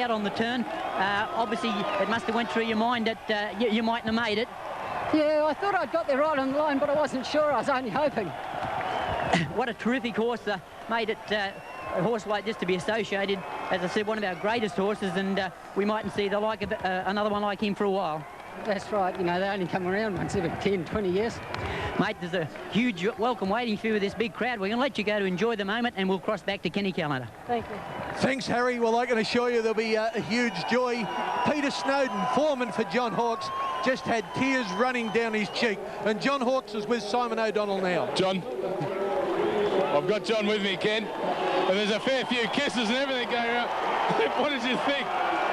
out on the turn. Obviously, it must have went through your mind that you mightn't have made it. Yeah, I thought I'd got there right on the line, but I wasn't sure. I was only hoping. What a terrific horse. Made it a horse like this to be associated, as I said, one of our greatest horses, and we mightn't see the like of another one like him for a while. That's right. You know, they only come around once every 10, 20 years. Mate, there's a huge welcome waiting for you with this big crowd. We're going to let you go to enjoy the moment, and we'll cross back to Kenny Callander. Thank you. Thanks, Harry. Well, I can assure you there'll be a huge joy. Peter Snowden, foreman for John Hawkes, just had tears running down his cheek. And John Hawkes is with Simon O'Donnell now. John, I've got John with me, Ken. And there's a fair few kisses and everything going around. What did you think?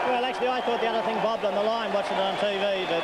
Well, actually, I thought the other thing bobbed on the line watching it on TV, but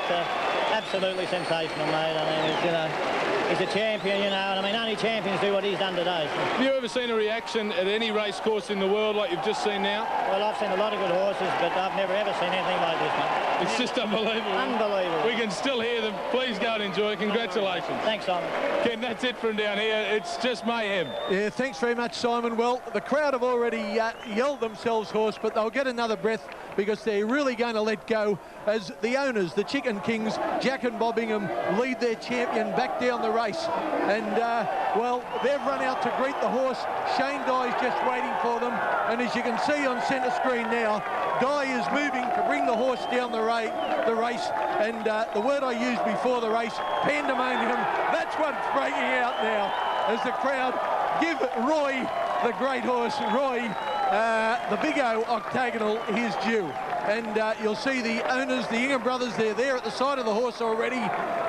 absolutely sensational, mate. I mean, he's a champion, you know, and I mean, only champions do what he's done today. So. Have you ever seen a reaction at any race course in the world like you've just seen now? Well, I've seen a lot of good horses, but I've never ever seen anything like this, mate. It's just unbelievable. Unbelievable. We can still hear them. Please go and enjoy it. Congratulations. Thanks, Simon. Ken, that's it from down here. It's just mayhem. Yeah, thanks very much, Simon. Well, the crowd have already yelled themselves hoarse, but they'll get another breath because they're really going to let go as the owners, the Chicken Kings, Jack and Bobbingham, lead their champion back down the race. And, well, they've run out to greet the horse. Shane Dye's just waiting for them. And as you can see on centre screen now, Dye is moving to bring the horse down the race. And the word I used before the race, pandemonium, that's what's breaking out now as the crowd give Roy, the great horse, Roy, the Big O Octagonal, his due. And you'll see the owners, the Ingham brothers, they're there at the side of the horse already.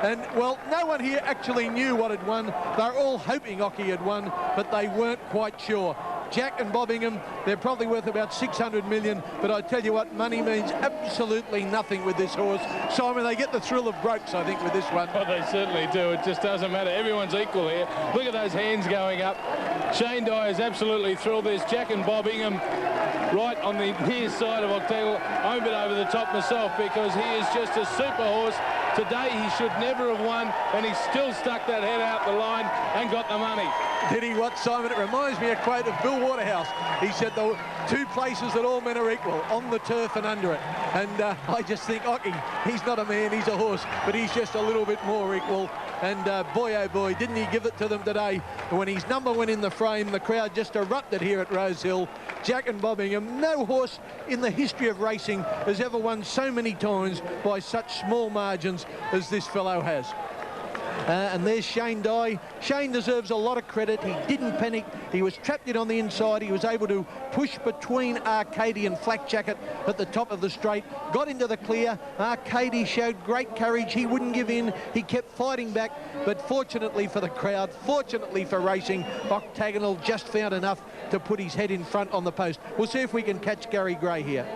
And, well, no one here actually knew what had won. They're all hoping Occy had won, but they weren't quite sure. Jack and Bobbingham, they're probably worth about 600 million, but I tell you what, money means absolutely nothing with this horse. Simon, they get the thrill of Brokes, I think, with this one. Oh, they certainly do. It just doesn't matter. Everyone's equal here. Look at those hands going up. Shane Dye is absolutely thrilled. There's Jack and Bobbingham right on the near side of Octagonal. I'm a bit over the top myself because he is just a super horse. Today he should never have won, and he still stuck that head out the line and got the money. Did he what, Simon? It reminds me a quote of Bill Waterhouse. He said the two places that all men are equal, on the turf and under it. And I just think, Occy, he's not a man, he's a horse, but he's just a little bit more equal. And boy, oh boy, didn't he give it to them today. When he's number one in the frame, the crowd just erupted here at Rosehill. Jack and Bobbingham, no horse in the history of racing has ever won so many times by such small margins as this fellow has. And there's Shane Dye. Shane deserves a lot of credit. He didn't panic. He was trapped in on the inside. He was able to push between Arcady and Flak Jacket at the top of the straight. Got into the clear. Arcady showed great courage. He wouldn't give in. He kept fighting back. But fortunately for the crowd, fortunately for racing, Octagonal just found enough to put his head in front on the post. We'll see if we can catch Gary Gray here.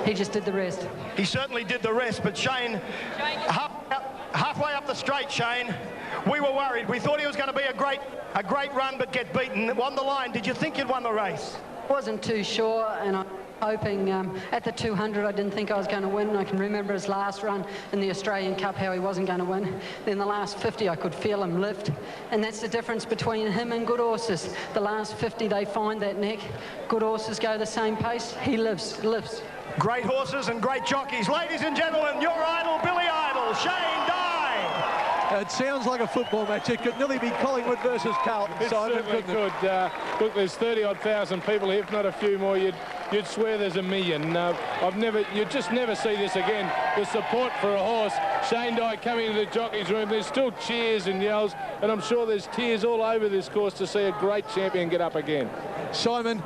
He just did the rest. He certainly did the rest, but Shane, halfway up the straight, Shane, we were worried. We thought he was going to be a great run, but get beaten. Won the line. Did you think you'd won the race? Wasn't too sure, and I'm hoping at the 200 I didn't think I was going to win. I can remember his last run in the Australian Cup, how he wasn't going to win. Then the last 50 I could feel him lift, and that's the difference between him and good horses. The last 50 they find that neck. Good horses go the same pace. He lifts. Great horses and great jockeys. Ladies and gentlemen, your idol, Billy Idol, Shane Dye. It sounds like a football match. It could nearly be Collingwood versus Carlton. It certainly could. Look, there's 30-odd thousand people here, if not a few more. You'd swear there's a million. You just never see this again. The support for a horse. Shane Dye coming into the jockey's room. There's still cheers and yells, and I'm sure there's tears all over this course to see a great champion get up again. Simon,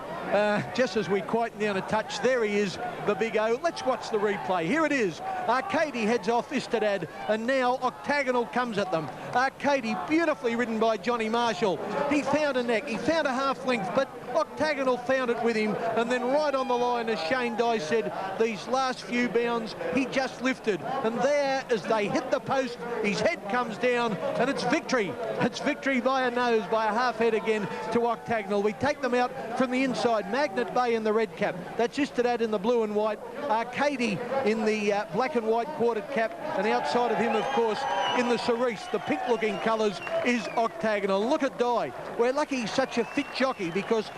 just as we quieten down a touch, there he is, the Big O. Let's watch the replay. Here it is. Arcady heads off Istedad, and now Octagonal comes at them. Arcady, beautifully ridden by Johnny Marshall. He found a neck, he found a half length, but Octagonal found it with him, and then right on the line, as Shane Dye said, these last few bounds, he just lifted. And there, as they hit the post, his head comes down, and it's victory. It's victory by a nose, by a half head again to Octagonal. We take them out from the inside. Magnet Bay in the red cap. That's Istedad in the blue and white. Arcady in the black and and white quartered cap, and outside of him, of course, in the cerise, the pink-looking colours, is Octagonal. Look at Dye. We're lucky he's such a fit jockey because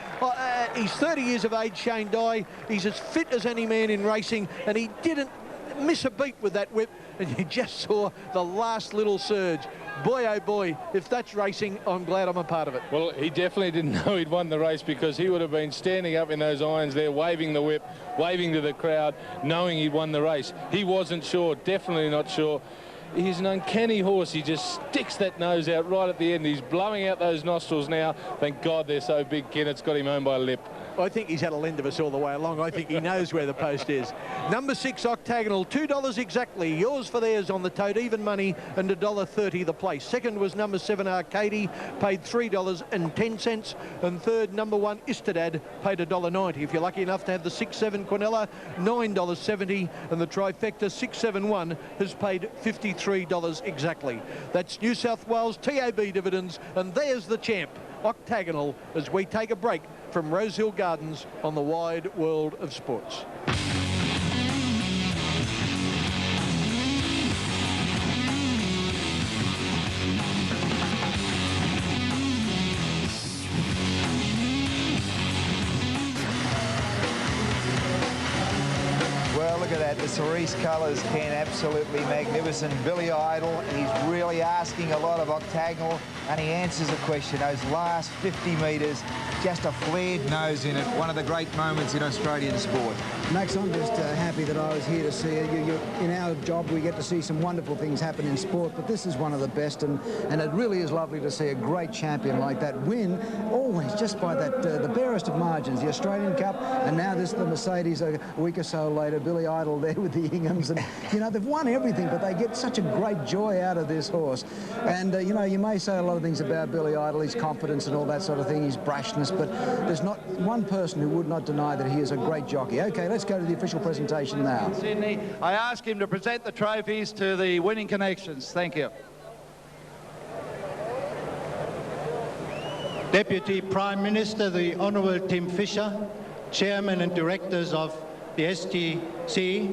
he's 30 years of age, Shane Dye. He's as fit as any man in racing, and he didn't miss a beat with that whip, and you just saw the last little surge. Boy, oh boy, if that's racing, I'm glad I'm a part of it. Well, he definitely didn't know he'd won the race, because he would have been standing up in those irons there, waving the whip, waving to the crowd, knowing he'd won the race. He wasn't sure, definitely not sure. He's an uncanny horse. He just sticks that nose out right at the end. He's blowing out those nostrils now. Thank God they're so big, Ken. It's got him home by a lip. I think he's had a lend of us all the way along. I think he knows where the post is. Number 6, Octagonal, $2 exactly. Yours for theirs on the tote, even money, and $1.30 the place. Second was number 7, Arcady, paid $3.10. And third, number 1, Istadad, paid $1.90. If you're lucky enough to have the 6-7 Quinella, $9.70. And the trifecta 671 has paid $53 exactly. That's New South Wales TAB dividends, and there's the champ, Octagonal, as we take a break from Rosehill Gardens on the wide world of sports. Well, look at that. The cerise colours, Ken, absolutely magnificent. Billy Idol, he's really asking a lot of Octagonal, and he answers a question. Those last 50 metres, just a flared nose in it. One of the great moments in Australian sport. Max, I'm just happy that I was here to see it. In our job, we get to see some wonderful things happen in sport, but this is one of the best, and it really is lovely to see a great champion like that win, always just by that the barest of margins. The Australian Cup, and now this, the Mercedes a week or so later. Billy Idol there with the Inghams, and you know, they've won everything, but they get such a great joy out of this horse. And you know, you may say a lot of things about Billy Idol, his confidence and all that sort of thing, his brashness, but there's not one person who would not deny that he is a great jockey. Okay, let's go to the official presentation now. Sydney, I ask him to present the trophies to the winning connections. Thank you. Deputy Prime Minister, the Honourable Tim Fischer, Chairman and Directors of the STC.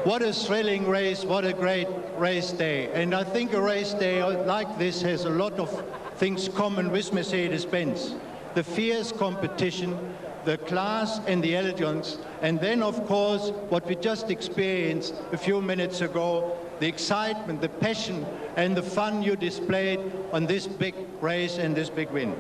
What a thrilling race, what a great race day. And I think a race day like this has a lot of things common with Mercedes-Benz. The fierce competition, the class and the elegance, and then of course what we just experienced a few minutes ago, the excitement, the passion and the fun you displayed on this big race and this big win.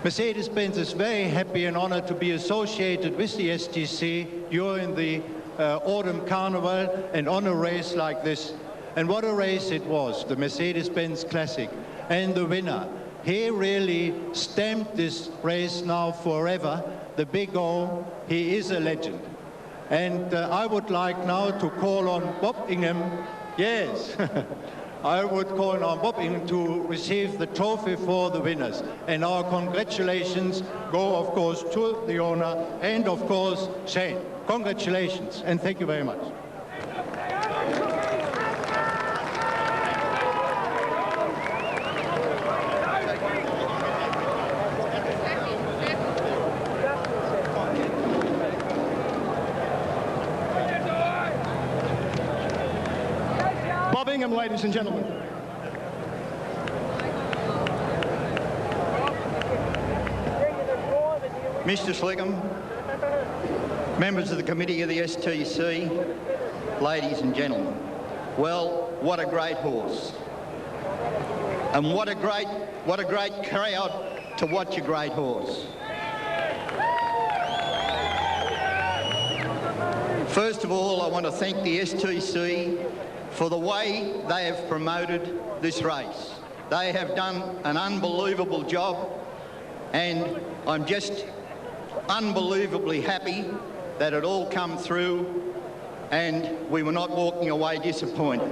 Mercedes-Benz is very happy and honored to be associated with the STC during the Autumn Carnival and on a race like this. And what a race it was, the Mercedes-Benz Classic. And the winner, he really stamped this race now forever. The Big O, he is a legend. And I would like now to call on Bob Ingham. Yes. I would call on Bob Ingham to receive the trophy for the winners. And our congratulations go, of course, to the owner and, of course, Shane. Congratulations, and thank you very much. Bob Ingham, ladies and gentlemen. Mr. Slickham, members of the committee of the STC, ladies and gentlemen. Well, what a great horse. And what a great crowd to watch a great horse. First of all, I want to thank the STC for the way they have promoted this race. They have done an unbelievable job, and I'm just unbelievably happy that it all come through and we were not walking away disappointed.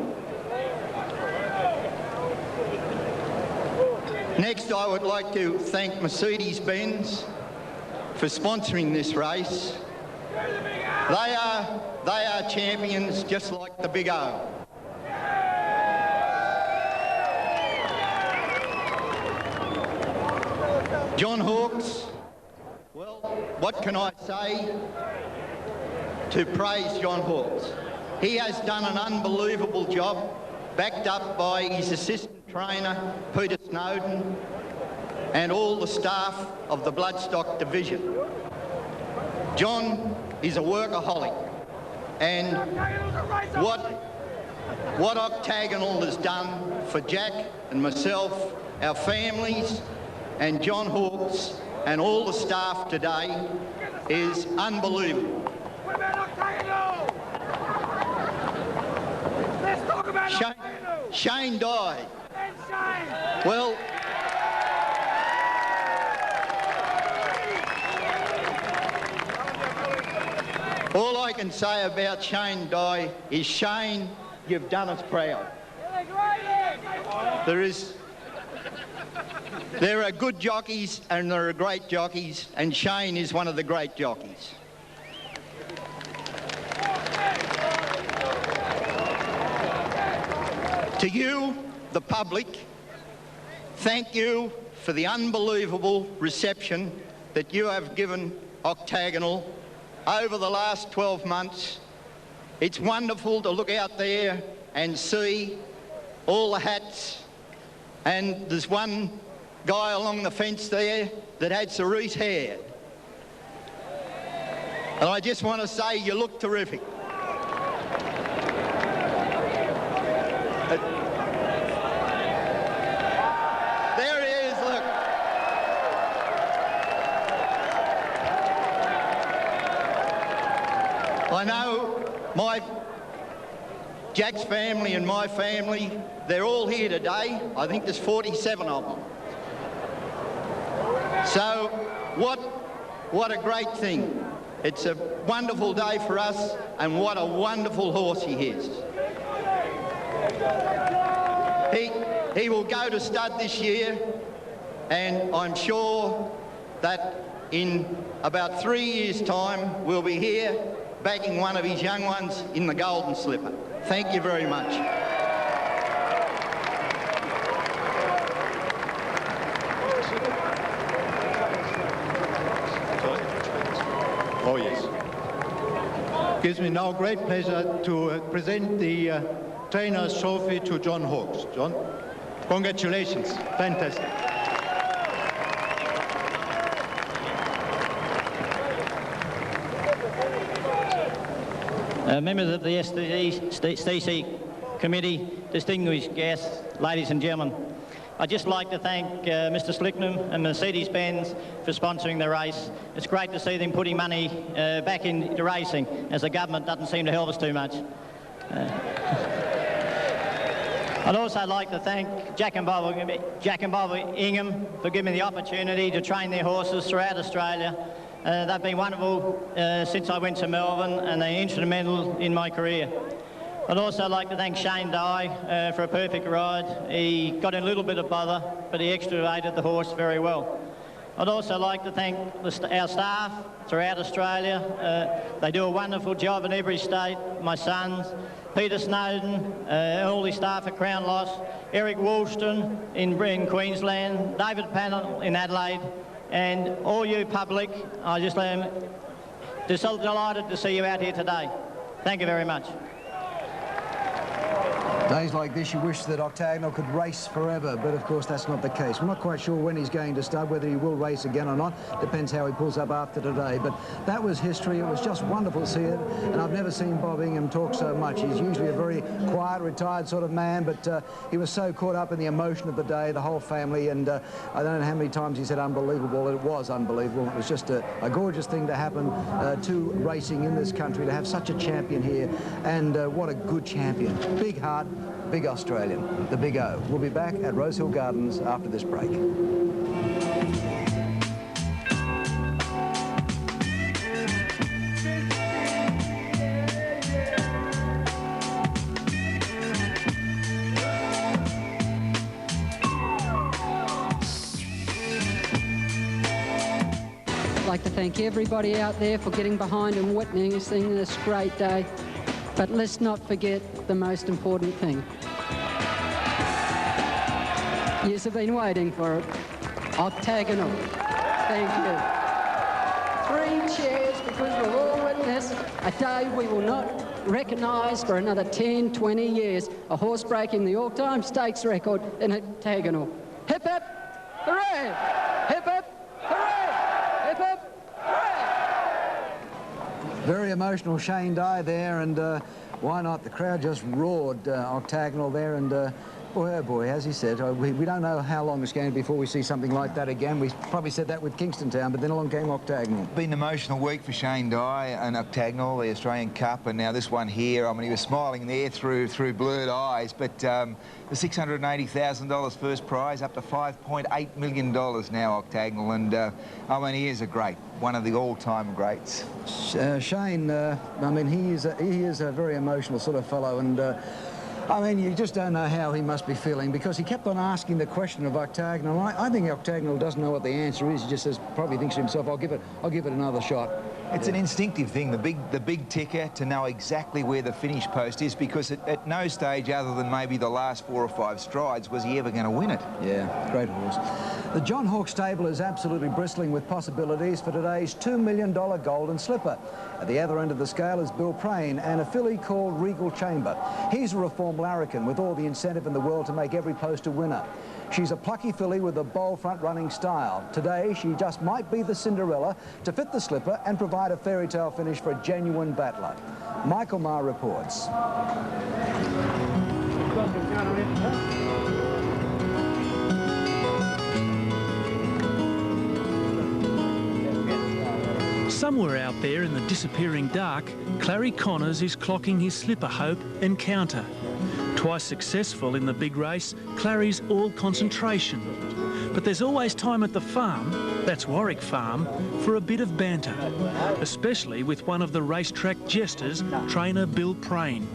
Next, I would like to thank Mercedes-Benz for sponsoring this race. They are champions just like the Big O. John Hawkes, well, what can I say to praise John Hawkes? He has done an unbelievable job, backed up by his assistant trainer, Peter Snowden, and all the staff of the Bloodstock Division. John is a workaholic, and what Octagonal has done for Jack and myself, our families, and John Hawkes and all the staff today is unbelievable. Shane died. Well, all I can say about Shane Dye is, Shane, you've done us proud. There are good jockeys and there are great jockeys, and Shane is one of the great jockeys. To you, the public, thank you for the unbelievable reception that you have given Octagonal over the last 12 months. It's wonderful to look out there and see all the hats, and there's one guy along the fence there that had cerise hair. And I just want to say you look terrific. There he is, look. I know Jack's family and my family, they're all here today. I think there's 47 of them. So what a great thing. It's a wonderful day for us, and what a wonderful horse he is. He will go to stud this year, and I'm sure that in about 3 years' time we'll be here backing one of his young ones in the Golden Slipper. Thank you very much. Oh, yes. Gives me now great pleasure to present the Trainer's Trophy to John Hawkes. John, congratulations. Fantastic. Members of the STC Committee, distinguished guests, ladies and gentlemen, I'd just like to thank Mr Slicknam and Mercedes-Benz for sponsoring the race. It's great to see them putting money back into racing, as the government doesn't seem to help us too much. I'd also like to thank Jack and Bob Ingham for giving me the opportunity to train their horses throughout Australia. They've been wonderful since I went to Melbourne, and they're instrumental in my career. I'd also like to thank Shane Dye for a perfect ride. He got in a little bit of bother, but he extricated the horse very well. I'd also like to thank our staff throughout Australia. They do a wonderful job in every state. My sons, Peter Snowden, all his staff at Crown Loss, Eric Woolston in Queensland, David Pannell in Adelaide, and all you public. I just am just so delighted to see you out here today. Thank you very much. Days like this, you wish that Octagonal could race forever, but of course that's not the case. We're not quite sure when he's going to stud, whether he will race again or not. Depends how he pulls up after today. But that was history. It was just wonderful to see it, and I've never seen Bob Ingham talk so much. He's usually a very quiet, retired sort of man, but he was so caught up in the emotion of the day, the whole family, and I don't know how many times he said unbelievable. It was unbelievable. It was just a gorgeous thing to happen to racing in this country, to have such a champion here, and what a good champion. Big heart, big Australian, the Big O. We'll be back at Rosehill Gardens after this break. I'd like to thank everybody out there for getting behind and witnessing this great day. But let's not forget the most important thing. Yes, I've been waiting for it. Octagonal. Thank you. 3 cheers, because we've all witnessed a day we will not recognised for another 10, 20 years. A horse breaking the all-time stakes record in Octagonal. Hip hip, hooray! Hip hip, hooray! Hip hip, hooray! Very emotional Shane Dye there, and why not? The crowd just roared Octagonal there, and boy, oh boy, as he said, we don't know how long it's going to be before we see something like that again. We probably said that with Kingston Town, but then along came Octagonal. Been an emotional week for Shane Dye and Octagonal, the Australian Cup, and now this one here. I mean, he was smiling there through blurred eyes, but the $680,000 first prize up to $5.8 million now, Octagonal, and I mean, he is a great, one of the all-time greats. Shane, I mean, he is a very emotional sort of fellow, and I mean, you just don't know how he must be feeling, because he kept on asking the question of Octagonal. I think Octagonal doesn't know what the answer is. He just says, probably thinks to himself, I'll give it another shot. It's an instinctive thing, the big ticker, to know exactly where the finish post is, because at no stage other than maybe the last 4 or 5 strides was he ever going to win it. Yeah, great horse. The John Hawke stable is absolutely bristling with possibilities for today's $2 million Golden Slipper. At the other end of the scale is Bill Prane and a filly called Regal Chamber. He's a reformed larrikin with all the incentive in the world to make every post a winner. She's a plucky filly with a bold front-running style. Today, she just might be the Cinderella to fit the slipper and provide a fairy tale finish for a genuine battler. Michael Maher reports. Somewhere out there in the disappearing dark, Clary Connors is clocking his slipper hope Encounter. Twice successful in the big race, Clary's all concentration. But there's always time at the farm, that's Warwick Farm, for a bit of banter, especially with one of the racetrack jesters, trainer Bill Prane.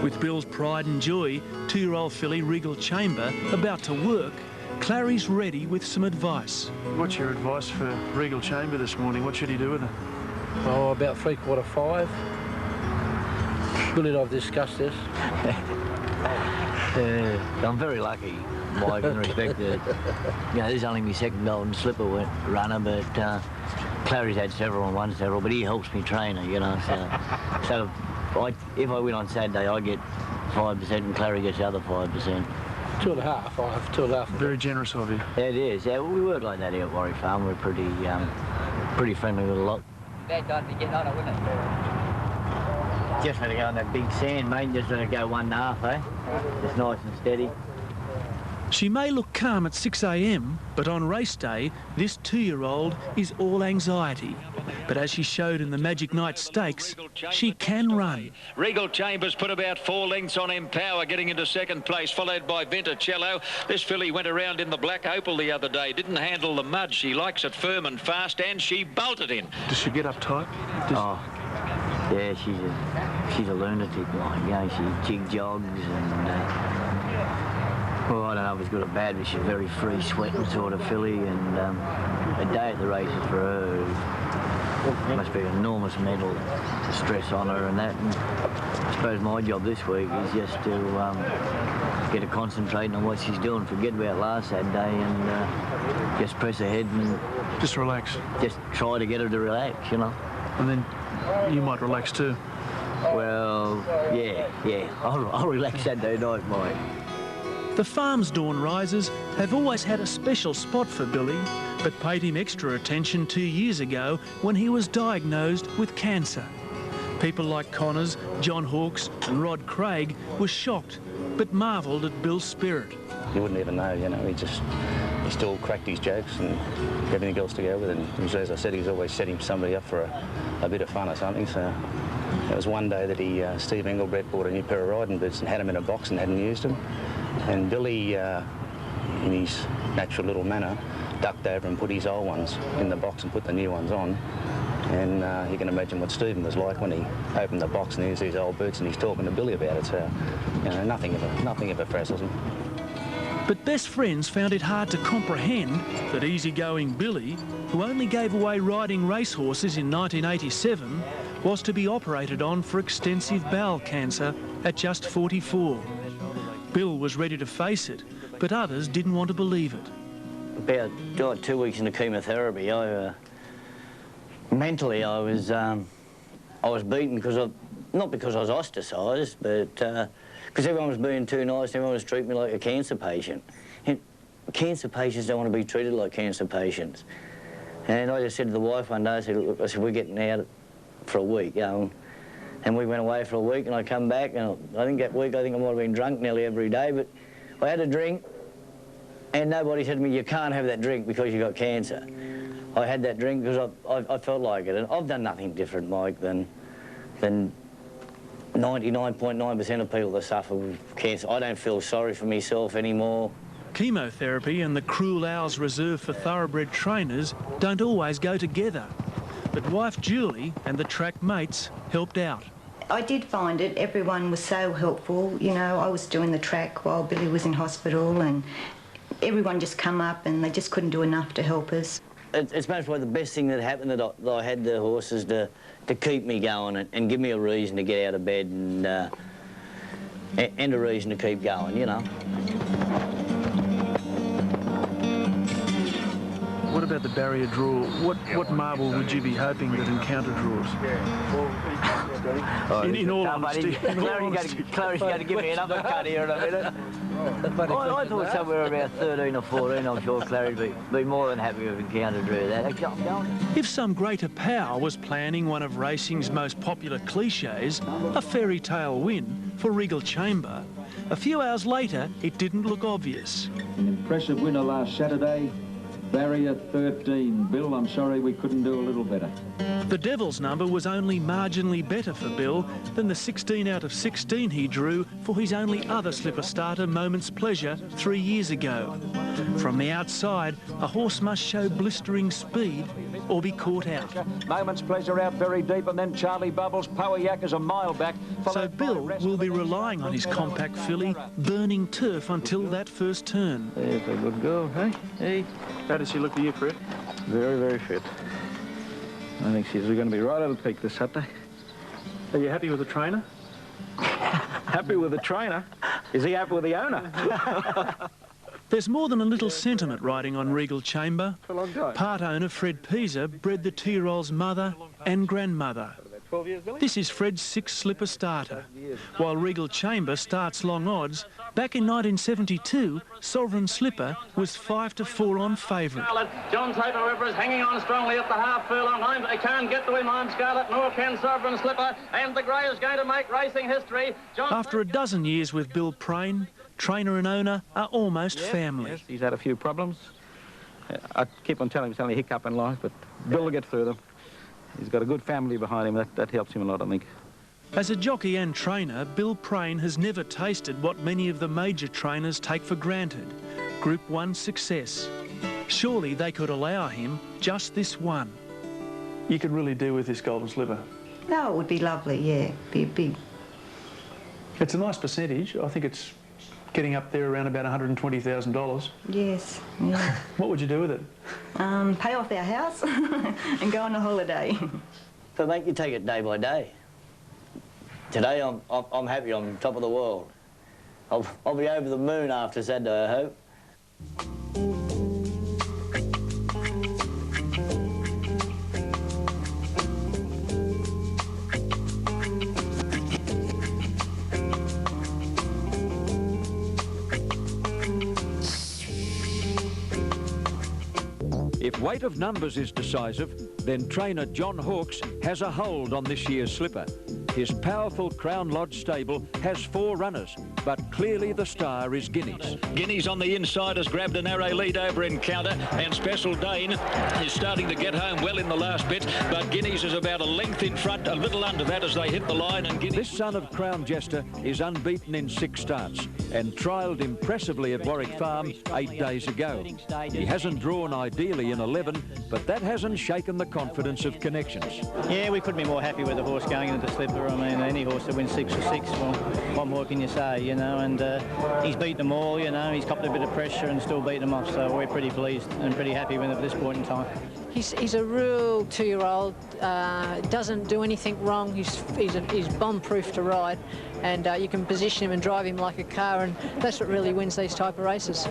With Bill's pride and joy, 2-year-old filly Regal Chamber about to work, Clary's ready with some advice. What's your advice for Regal Chamber this morning? What should he do with her? Oh, about 3/4 5. Billy and I've discussed this. I'm very lucky, Mike, in respect that, you know, this is only my second Golden Slipper runner, but Clary's had several and won several, but he helps me train her, you know, so if I win on Saturday, I get 5% and Clary gets the other 5%. 2.5. I have 2.5. Very generous of you. Yeah, it is. Yeah, we work like that here at Warwick Farm. We're pretty friendly with a lot. Bad time to get on it, wouldn't it? Just let it go on that big sand, mate. Just let it go 1.5, eh? Just nice and steady. She may look calm at 6 a.m, but on race day, this 2-year-old is all anxiety. But as she showed in the Magic Night Stakes, she can run. Regal Chambers put about 4 lengths on Empower, getting into second place, followed by Venticello. This filly went around in the Black Opal the other day, didn't handle the mud. She likes it firm and fast, and she bolted in. Does she get uptight? Yeah, she's a lunatic, like, you know, she jig jogs and... well, I don't know if it's good or bad, but she's a very free sweating sort of filly, and a day at the races for her must be an enormous mental stress on her and that. And I suppose my job this week is just to get her concentrating on what she's doing, forget about last Saturday, and just press ahead and... just relax. Just try to get her to relax, you know. And then you might relax too. Well, yeah. I'll relax Saturday night, Mike. The farm's dawn risers have always had a special spot for Billy, but paid him extra attention 2 years ago when he was diagnosed with cancer. People like Connors, John Hawkes and Rod Craig were shocked, but marvelled at Bill's spirit. You wouldn't even know, you know, he still cracked his jokes and everything else to go with it. And as I said, he was always setting somebody up for a bit of fun or something, so... There was one day that Steve Engelbrett bought a new pair of riding boots and had them in a box and hadn't used them. And Billy, in his natural little manner, ducked over and put his old ones in the box and put the new ones on. And you can imagine what Stephen was like when he opened the box and here's these old boots and he's talking to Billy about it. So, you know, nothing ever frazzles him. But best friends found it hard to comprehend that easygoing Billy, who only gave away riding racehorses in 1987, was to be operated on for extensive bowel cancer at just 44. Bill was ready to face it, but others didn't want to believe it. About 2 weeks into chemotherapy, mentally I was beaten because not because I was ostracised, but because everyone was being too nice, everyone was treating me like a cancer patient. And cancer patients don't want to be treated like cancer patients. And I just said to the wife one day, I said, look, we're getting out for a week, you know. And we went away for a week, and I come back, and I think that week I might have been drunk nearly every day, but I had a drink, and nobody said to me, you can't have that drink because you got cancer. I had that drink because I felt like it, and I've done nothing different, Mike, than 99.9% of people that suffer with cancer. I don't feel sorry for myself anymore. Chemotherapy and the cruel hours reserved for thoroughbred trainers don't always go together. But wife Julie and the track mates helped out. I did find it. Everyone was so helpful. You know, I was doing the track while Billy was in hospital, and everyone just come up and they just couldn't do enough to help us. It's most probably the best thing that happened that I had the horses to keep me going and give me a reason to get out of bed and a reason to keep going, you know. What about the barrier draw? What marble would you be hoping that Encounter draws? In all honesty. Clary's going to give me an uppercut here in a minute. I thought somewhere around 13 or 14, I'm sure Clary'd be more than happy if Encounter drew that. If some greater power was planning one of racing's most popular cliches, a fairy tale win for Regal Chamber, a few hours later it didn't look obvious. An impressive winner last Saturday. Barrier 13. Bill, I'm sorry we couldn't do a little better. The Devil's number was only marginally better for Bill than the 16 out of 16 he drew for his only other slipper starter, Moment's Pleasure, 3 years ago. From the outside, a horse must show blistering speed or be caught out. Moment's Pleasure out very deep, and then Charlie Bubbles. Power Yak is a mile back. So Bill will be relying on his compact filly, burning turf until that first turn. There's a good girl, hey? Hey. How does she look to you, Fred? Very, very fit. I think she's going to be right at the peak this Saturday. Are you happy with the trainer? Happy with the trainer? Is he happy with the owner? There's more than a little sentiment riding on Regal Chamber. Part owner Fred Pisa bred the Tyrol's mother and grandmother. This is Fred's 6th slipper starter. While Regal Chamber starts long odds, back in 1972, Sovereign Slipper was 5-4 on favourite. John Taper, however, is hanging on strongly at the half furlong line. They can't get to him, I'm Scarlet, nor can Sovereign Slipper, and the grey is going to make racing history. After a dozen years with Bill Prane, trainer and owner are almost family. Yes, he's had a few problems. I keep on telling him it's only a hiccup in life, but Bill will get through them. He's got a good family behind him. That helps him a lot, I think. As a jockey and trainer, Bill Prane has never tasted what many of the major trainers take for granted, Group 1 success. Surely they could allow him just this one. You could really do with this Golden Slipper. No, it would be lovely, yeah. Be big. It's a nice percentage. I think it's getting up there around about $120,000. Yes, yeah. What would you do with it? Pay off our house and go on a holiday. So mate, you take it day by day. Today I'm happy I'm top of the world. I'll be over the moon after Saturday, I hope. If weight of numbers is decisive, then trainer John Hawkes has a hold on this year's slipper. His powerful Crown Lodge stable has 4 runners, but clearly the star is Guineas. Guineas on the inside has grabbed a narrow lead over Encounter, and Special Dane is starting to get home well in the last bit, but Guineas is about a length in front, a little under that as they hit the line. And This son of Crown Jester is unbeaten in 6 starts and trialled impressively at Warwick Farm 8 days ago. He hasn't drawn ideally in 11, but that hasn't shaken the confidence of Connections. Yeah, we couldn't be more happy with the horse going into the slipper. I mean, any horse that wins 6 for 6, well, what more can you say, you know? And he's beat them all, you know. He's copped a bit of pressure and still beat them off, so we're pretty pleased and pretty happy with him at this point in time. He's a real 2-year-old, doesn't do anything wrong. He's bomb-proof to ride, and you can position him and drive him like a car, and that's what really wins these type of races.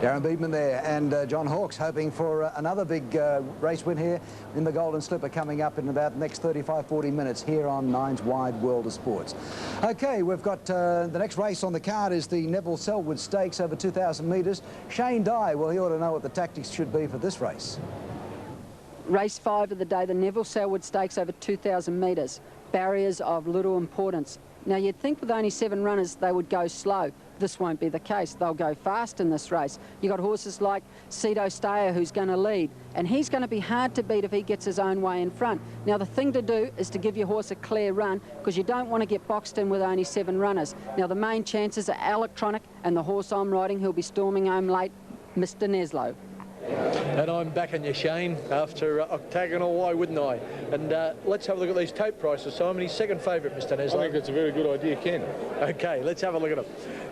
Darren Beedman there, and John Hawkes hoping for another big race win here in the Golden Slipper coming up in about the next 35-40 minutes here on Nine's Wide World of Sports. Okay, we've got the next race on the card is the Neville Selwood Stakes over 2,000 metres. Shane Dye, well, he ought to know what the tactics should be for this race. Race 5 of the day, the Neville Selwood Stakes over 2,000 metres. Barriers of little importance. Now, you'd think with only 7 runners they would go slow. This won't be the case. They'll go fast in this race. You've got horses like Cedo Stayer who's going to lead, and he's going to be hard to beat if he gets his own way in front. Now, the thing to do is to give your horse a clear run, because you don't want to get boxed in with only 7 runners. Now, the main chances are Electronic and the horse I'm riding who'll be storming home late, Mr. Neslo. And I'm backing you, Shane, after Octagonal, why wouldn't I? And let's have a look at these tote prices. Simon, he's second favourite, Mr. Neslo. I think it's a very good idea, Ken. Okay, let's have a look at them.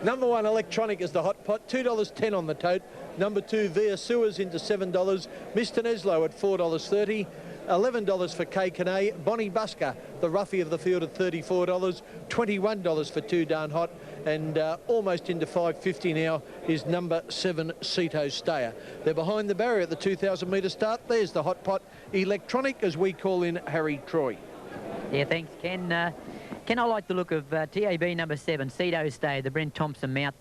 Number 1, Electronic is the hot pot, $2.10 on the tote. Number 2, Via Sewers into $7. Mr. Neslo at $4.30. $11 for K-Canay. Bonnie Busker, the roughie of the field, at $34. $21 for Too Darn Hot. And almost into $5.50 now is number 7, Ceto Stayer. They're behind the barrier at the 2,000 metre start. There's the hot pot, Electronic, as we call in Harry Troy. Yeah, thanks, Ken. Ken, I like the look of TAB number 7, Ceto Stayer, the Brent Thompson mount.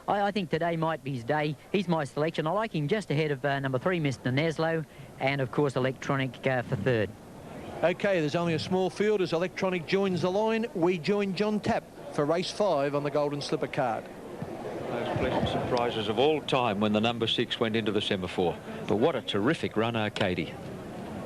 I think today might be his day. He's my selection. I like him just ahead of number 3, Mr. Neslo, and of course Electronic for third. Okay, there's only a small field as Electronic joins the line. We join John Tapp for race 5 on the Golden Slipper card. Those pleasant surprises of all time when the number 6 went into the semaphore. But what a terrific run, Arcady.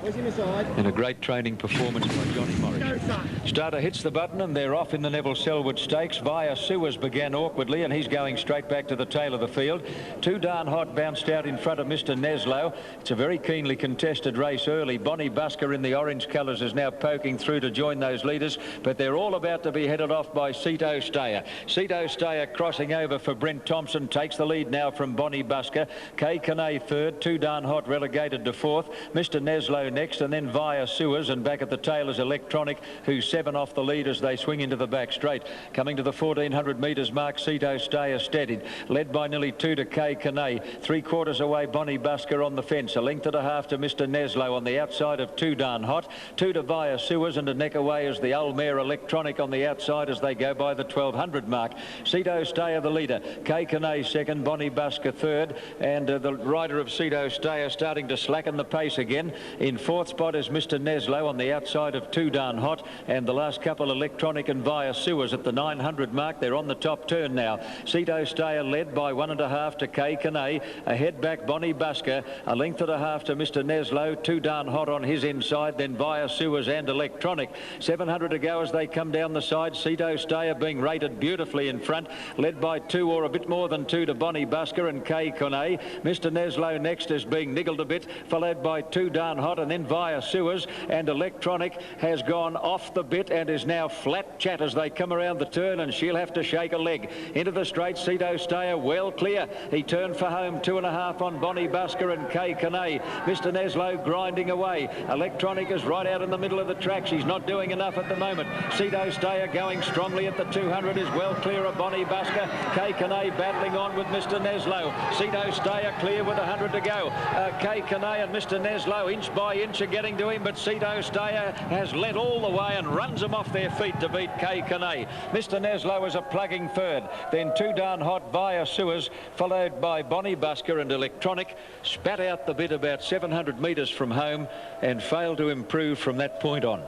And a great training performance by Johnny Morris. Starter hits the button and they're off in the Neville Selwood Stakes. Via Sewers began awkwardly and he's going straight back to the tail of the field. Too Darn Hot bounced out in front of Mr. Neslo. It's a very keenly contested race early. Bonnie Busker in the orange colours is now poking through to join those leaders, but they're all about to be headed off by Ceto Stayer. Ceto Stayer crossing over for Brent Thompson, takes the lead now from Bonnie Busker. K-Canay third, Too Darn Hot relegated to fourth. Mr. Neslo next, and then Via Sewers, and back at the tail is Electronic, who's 7 off the lead as they swing into the back straight. Coming to the 1,400 metres mark, Ceto Stayer steadied, led by nearly 2 to K-Canay. 3/4 away, Bonnie Busker on the fence. A length and a half to Mr. Neslo on the outside of Too Darn Hot. 2 to Via Sewers, and a neck away is the old mare Electronic on the outside as they go by the 1,200 mark. Ceto Stayer the leader, K-Canay second, Bonnie Busker third, and the rider of Ceto Stayer starting to slacken the pace again. In 4th spot is Mr. Neslo on the outside of Too Darn Hot, and the last couple Electronic and Via Sewers at the 900 mark. They're on the top turn now. Ceto Stayer led by 1.5 to K-Canay. Ahead back Bonnie Busker, a length and a half to Mr. Neslo. Too Darn Hot on his inside, then Via Sewers and Electronic. 700 to go as they come down the side. Ceto Stayer being rated beautifully in front, led by 2 or a bit more than 2 to Bonnie Busker and K-Canay. Mr. Neslo next is being niggled a bit, followed by Too Darn Hot and then Via Sewers, and Electronic has gone off the bit and is now flat chat as they come around the turn, and she'll have to shake a leg. Into the straight, Ceto Stayer well clear. He turned for home, 2.5 on Bonnie Busker and K-Canay. Mr. Neslo grinding away. Electronic is right out in the middle of the track. She's not doing enough at the moment. Ceto Stayer going strongly at the 200 is well clear of Bonnie Busker. K-Canay battling on with Mr. Neslo. Ceto Stayer clear with 100 to go. K-Canay and Mr. Neslo inch by inch are getting to him, but Ceto Stayer has led all the way and runs them off their feet to beat K-Canay. Mr. Neslo is a plugging third, then Too Darn Hot, Via Sewers, followed by Bonnie Busker, and Electronic spat out the bit about 700 metres from home and failed to improve from that point on.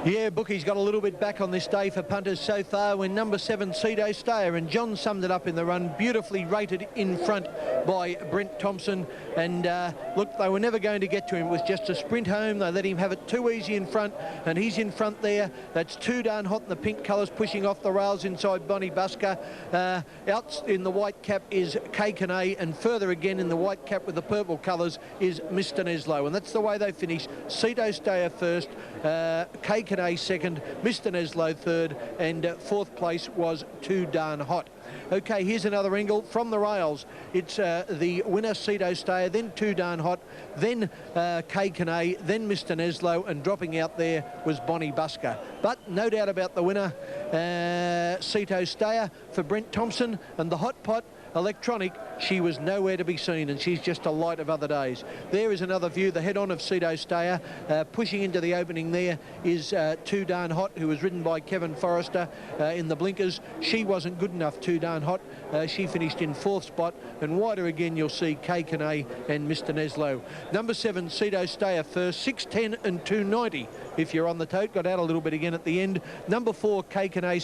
Yeah, Bookie's got a little bit back on this day for punters so far when number 7, Ceto Stayer, and John summed it up in the run, beautifully rated in front by Brent Thompson. And look, they were never going to get to him. It was just a sprint home. They let him have it too easy in front, and he's in front there. That's Too Darn Hot in the pink colours pushing off the rails inside Bonnie Busker. Out in the white cap is K-Canay, and further again in the white cap with the purple colours is Mr. Neslo. And that's the way they finish. Ceto Stayer first, K-Canay second, Mr. Neslo third, and 4th place was Too Darn Hot. Okay, here's another angle from the rails. It's the winner, Ceto Stayer, then Too Darn Hot, then K-Canay, then Mr. Neslo, and dropping out there was Bonnie Busker. But no doubt about the winner, Ceto Stayer for Brent Thompson, and the hot pot electronic, she was nowhere to be seen, and she's just a light of other days. There is another view, the head-on of Cedo Stayer. Pushing into the opening there is Too Darn Hot, who was ridden by Kevin Forrester in the blinkers. She wasn't good enough, Too Darn Hot. She finished in 4th spot, and wider again you'll see Kay Kane and Mr. Neslo. Number 7, Cedo Stayer first, 6:10 and 2:90 if you're on the tote. Got out a little bit again at the end. Number 4, Kay Kane